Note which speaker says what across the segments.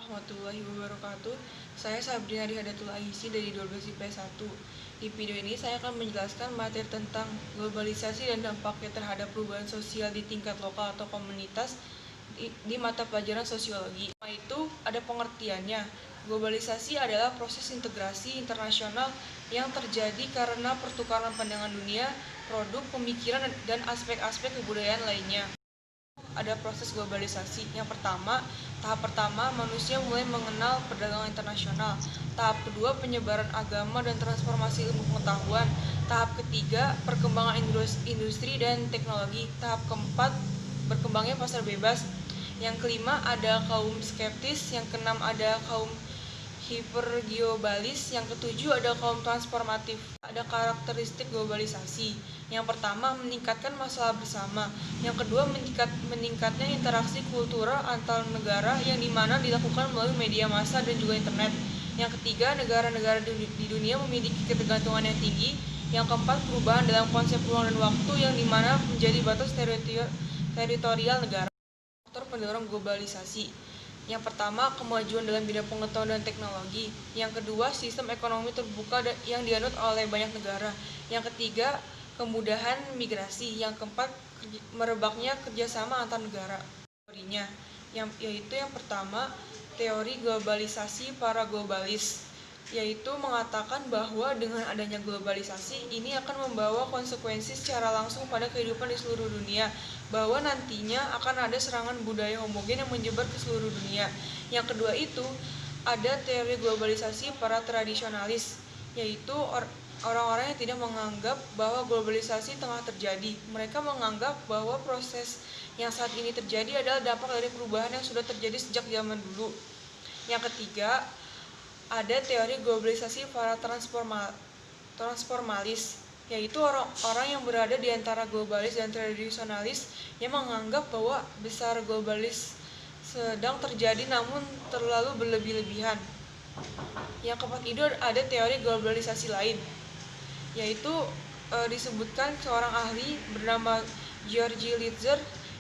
Speaker 1: warahmatullahi wabarakatuh. Saya Sabrina Dihadatul Aisi dari 12 IPS 1. Di video ini saya akan menjelaskan materi tentang globalisasi dan dampaknya terhadap perubahan sosial di tingkat lokal atau komunitas di mata pelajaran sosiologi. Itu ada pengertiannya. Globalisasi adalah proses integrasi internasional yang terjadi karena pertukaran pandangan dunia, produk, pemikiran, dan aspek-aspek kebudayaan lainnya. Ada proses globalisasi. Tahap pertama, manusia mulai mengenal perdagangan internasional. Tahap kedua, penyebaran agama dan transformasi ilmu pengetahuan. Tahap ketiga, perkembangan industri dan teknologi. Tahap keempat, berkembangnya pasar bebas. Yang kelima, ada kaum skeptis. Yang keenam, ada kaum hiperglobalisasi. Yang ketujuh, ada kaum transformatif. Ada karakteristik globalisasi. Yang pertama, meningkatkan masalah bersama. Yang kedua, meningkatnya interaksi kultural antar negara yang dimana dilakukan melalui media massa dan juga internet. Yang ketiga, negara-negara di dunia memiliki ketergantungan yang tinggi. Yang keempat, perubahan dalam konsep ruang dan waktu yang dimana menjadi batas teritorial negara. Faktor pendorong globalisasi. Yang pertama, kemajuan dalam bidang pengetahuan dan teknologi. Yang kedua, sistem ekonomi terbuka yang dianut oleh banyak negara. Yang ketiga, kemudahan migrasi. Yang keempat, merebaknya kerjasama antar negara. Teorinya, yaitu yang pertama, teori globalisasi para globalis, yaitu mengatakan bahwa dengan adanya globalisasi ini akan membawa konsekuensi secara langsung pada kehidupan di seluruh dunia, bahwa nantinya akan ada serangan budaya homogen yang menyebar ke seluruh dunia. Yang kedua itu ada teori globalisasi para tradisionalis, yaitu orang-orang yang tidak menganggap bahwa globalisasi tengah terjadi. Mereka menganggap bahwa proses yang saat ini terjadi adalah dampak dari perubahan yang sudah terjadi sejak zaman dulu. Yang ketiga, ada teori globalisasi para transformalis, yaitu orang-orang yang berada di antara globalis dan tradisionalis yang menganggap bahwa besar globalis sedang terjadi namun terlalu berlebih-lebihan. Yang keempat itu ada teori globalisasi lain, yaitu disebutkan seorang ahli bernama George Litzer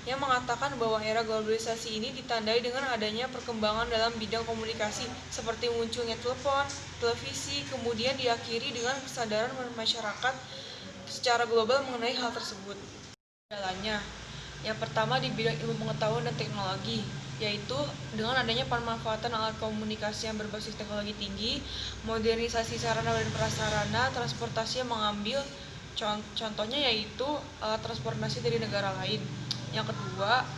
Speaker 1: yang mengatakan bahwa era globalisasi ini ditandai dengan adanya perkembangan dalam bidang komunikasi seperti munculnya telepon, televisi, kemudian diakhiri dengan kesadaran masyarakat secara global mengenai hal tersebut. Jalannya, yang pertama di bidang ilmu pengetahuan dan teknologi, yaitu dengan adanya pemanfaatan alat komunikasi yang berbasis teknologi tinggi, modernisasi sarana dan prasarana, transportasi yang mengambil contohnya yaitu transportasi dari negara lain. Yang kedua,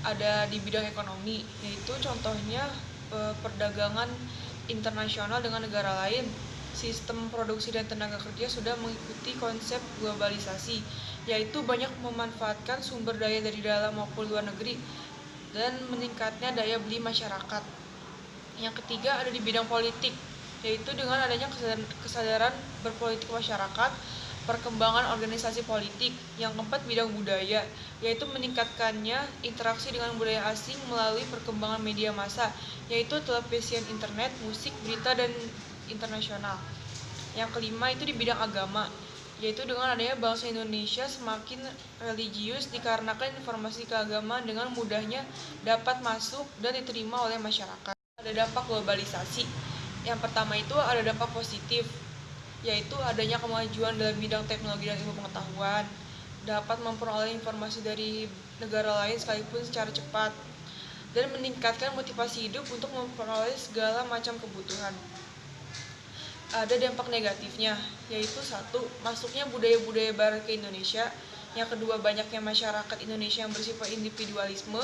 Speaker 1: ada di bidang ekonomi, yaitu contohnya perdagangan internasional dengan negara lain. Sistem produksi dan tenaga kerja sudah mengikuti konsep globalisasi, yaitu banyak memanfaatkan sumber daya dari dalam maupun luar negeri dan meningkatnya daya beli masyarakat. Yang ketiga, ada di bidang politik, yaitu dengan adanya kesadaran berpolitik masyarakat, perkembangan organisasi politik. Yang keempat, bidang budaya, yaitu meningkatkannya interaksi dengan budaya asing melalui perkembangan media massa, yaitu televisi, internet, musik, berita, dan internasional. Yang kelima itu di bidang agama, yaitu dengan adanya bangsa Indonesia semakin religius dikarenakan informasi keagamaan dengan mudahnya dapat masuk dan diterima oleh masyarakat. Ada dampak globalisasi. Yang pertama itu ada dampak positif, yaitu adanya kemajuan dalam bidang teknologi dan ilmu pengetahuan, dapat memperoleh informasi dari negara lain sekalipun secara cepat, dan meningkatkan motivasi hidup untuk memperoleh segala macam kebutuhan. Ada dampak negatifnya, yaitu satu, masuknya budaya-budaya barat ke Indonesia. Yang kedua, banyaknya masyarakat Indonesia yang bersifat individualisme.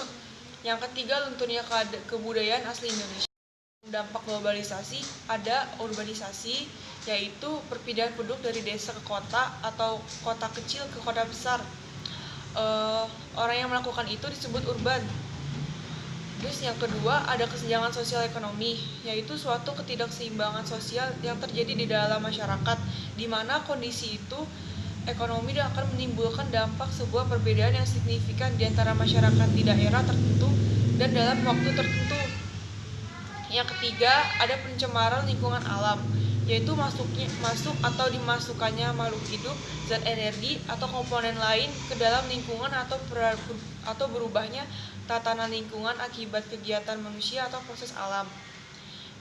Speaker 1: Yang ketiga, lunturnya kebudayaan asli Indonesia. Dampak globalisasi ada urbanisasi, yaitu perpindahan penduduk dari desa ke kota atau kota kecil ke kota besar. Orang yang melakukan itu disebut urban. Terus yang kedua, ada kesenjangan sosial ekonomi, yaitu suatu ketidakseimbangan sosial yang terjadi di dalam masyarakat, di mana kondisi itu ekonomi akan menimbulkan dampak sebuah perbedaan yang signifikan di antara masyarakat di daerah tertentu dan dalam waktu tertentu. Yang ketiga, ada pencemaran lingkungan alam, yaitu masuk atau dimasukkannya makhluk hidup, zat energi atau komponen lain ke dalam lingkungan atau berubahnya tatanan lingkungan akibat kegiatan manusia atau proses alam.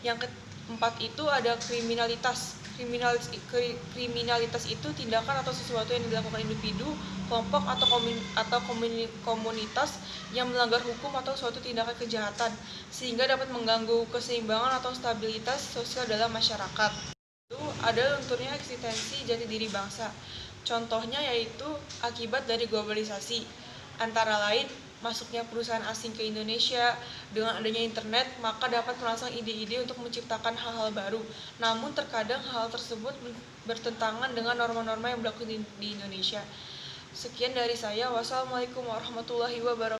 Speaker 1: Yang keempat itu ada kriminalitas. Kriminalitas itu tindakan atau sesuatu yang dilakukan individu, kelompok atau komunitas yang melanggar hukum atau suatu tindakan kejahatan sehingga dapat mengganggu keseimbangan atau stabilitas sosial dalam masyarakat. Itu ada lunturnya eksistensi jati diri bangsa. Contohnya yaitu akibat dari globalisasi, antara lain masuknya perusahaan asing ke Indonesia. Dengan adanya internet, maka dapat merangsang ide-ide untuk menciptakan hal-hal baru. Namun terkadang hal tersebut bertentangan dengan norma-norma yang berlaku di Indonesia. Sekian dari saya. Wassalamualaikum warahmatullahi wabarakatuh.